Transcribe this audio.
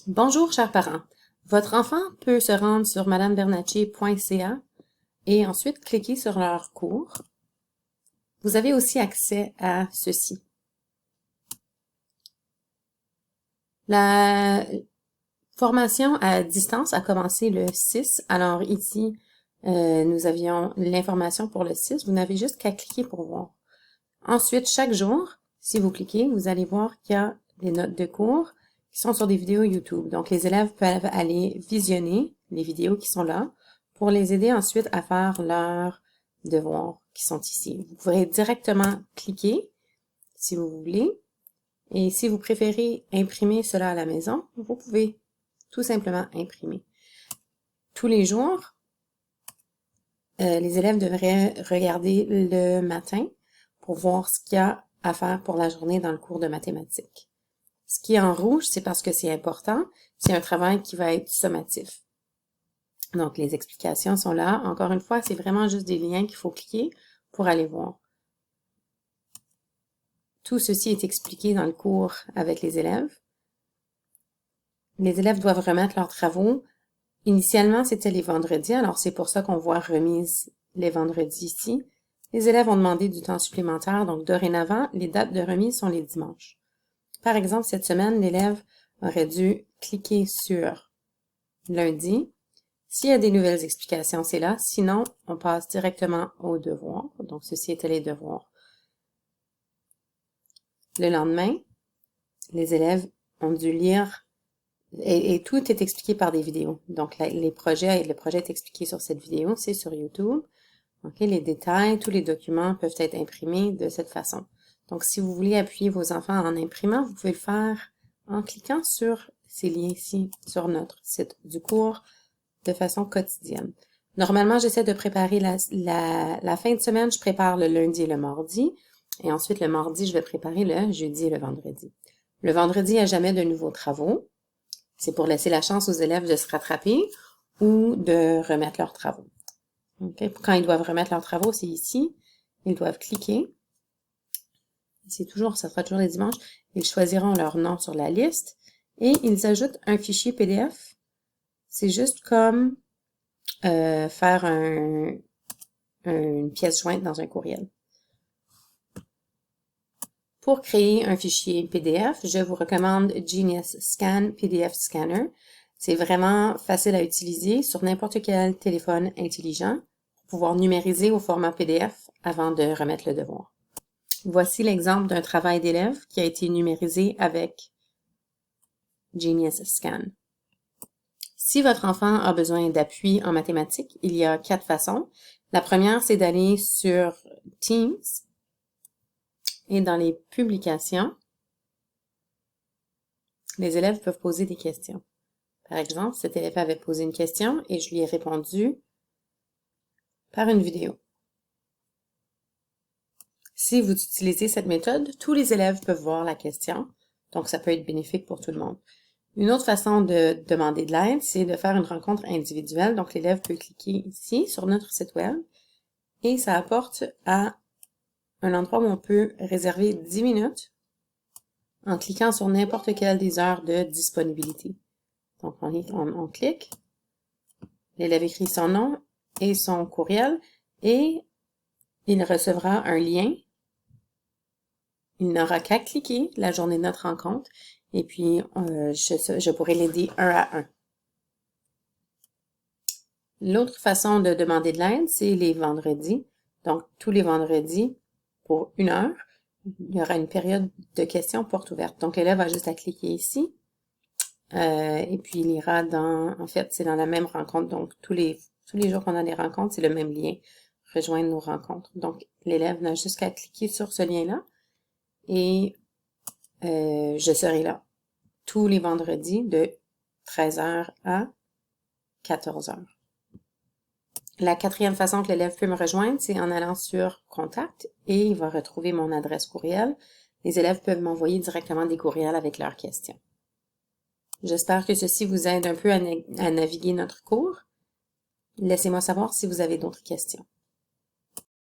Bonjour, chers parents. Votre enfant peut se rendre sur madamebernatchez.ca et ensuite cliquer sur leur cours. Vous avez aussi accès à ceci. La formation à distance a commencé le 6. Alors ici, nous avions l'information pour le 6. Vous n'avez juste qu'à cliquer pour voir. Ensuite, chaque jour, si vous cliquez, vous allez voir qu'il y a des notes de cours qui sont sur des vidéos YouTube. Donc, les élèves peuvent aller visionner les vidéos qui sont là pour les aider ensuite à faire leurs devoirs qui sont ici. Vous pourrez directement cliquer si vous voulez. Et si vous préférez imprimer cela à la maison, vous pouvez tout simplement imprimer. Tous les jours, les élèves devraient regarder le matin pour voir ce qu'il y a à faire pour la journée dans le cours de mathématiques. Ce qui est en rouge, c'est parce que c'est important. C'est un travail qui va être sommatif. Donc, les explications sont là. Encore une fois, c'est vraiment juste des liens qu'il faut cliquer pour aller voir. Tout ceci est expliqué dans le cours avec les élèves. Les élèves doivent remettre leurs travaux. Initialement, c'était les vendredis, alors c'est pour ça qu'on voit remise les vendredis ici. Les élèves ont demandé du temps supplémentaire, donc dorénavant, les dates de remise sont les dimanches. Par exemple, cette semaine, l'élève aurait dû cliquer sur lundi. S'il y a des nouvelles explications, c'est là. Sinon, on passe directement aux devoirs. Donc, ceci était les devoirs. Le lendemain, les élèves ont dû lire, et tout est expliqué par des vidéos. Donc, le projet est expliqué sur cette vidéo, c'est sur YouTube. Okay, les détails, tous les documents peuvent être imprimés de cette façon. Donc, si vous voulez appuyer vos enfants en imprimant, vous pouvez le faire en cliquant sur ces liens ici, sur notre site du cours, de façon quotidienne. Normalement, j'essaie de préparer la fin de semaine, je prépare le lundi et le mardi. Et ensuite, le mardi, je vais préparer le jeudi et le vendredi. Le vendredi, il n'y a jamais de nouveaux travaux. C'est pour laisser la chance aux élèves de se rattraper ou de remettre leurs travaux. Okay? Quand ils doivent remettre leurs travaux, c'est ici. Ils doivent cliquer. Ça sera toujours les dimanches. Ils choisiront leur nom sur la liste et ils ajoutent un fichier PDF. C'est juste comme faire une pièce jointe dans un courriel. Pour créer un fichier PDF, je vous recommande Genius Scan PDF Scanner. C'est vraiment facile à utiliser sur n'importe quel téléphone intelligent pour pouvoir numériser au format PDF avant de remettre le devoir. Voici l'exemple d'un travail d'élève qui a été numérisé avec Genius Scan. Si votre enfant a besoin d'appui en mathématiques, il y a 4 façons. La première, c'est d'aller sur Teams et dans les publications, les élèves peuvent poser des questions. Par exemple, cet élève avait posé une question et je lui ai répondu par une vidéo. Si vous utilisez cette méthode, tous les élèves peuvent voir la question, donc ça peut être bénéfique pour tout le monde. Une autre façon de demander de l'aide, c'est de faire une rencontre individuelle. Donc, l'élève peut cliquer ici sur notre site web et ça apporte à un endroit où on peut réserver 10 minutes en cliquant sur n'importe quelle des heures de disponibilité. Donc, on clique, l'élève écrit son nom et son courriel et il recevra un lien. Il n'aura qu'à cliquer la journée de notre rencontre et puis je pourrai l'aider un à un. L'autre façon de demander de l'aide, c'est les vendredis. Donc, tous les vendredis, pour 1 heure, il y aura une période de questions porte ouverte. Donc, l'élève a juste à cliquer ici. Et puis, il ira en fait, c'est dans la même rencontre. Donc, tous les jours qu'on a des rencontres, c'est le même lien. Rejoindre nos rencontres. Donc, l'élève n'a juste qu'à cliquer sur ce lien-là. Et je serai là tous les vendredis de 13h à 14h. La 4e façon que l'élève peut me rejoindre, c'est en allant sur Contact et il va retrouver mon adresse courriel. Les élèves peuvent m'envoyer directement des courriels avec leurs questions. J'espère que ceci vous aide un peu à naviguer notre cours. Laissez-moi savoir si vous avez d'autres questions.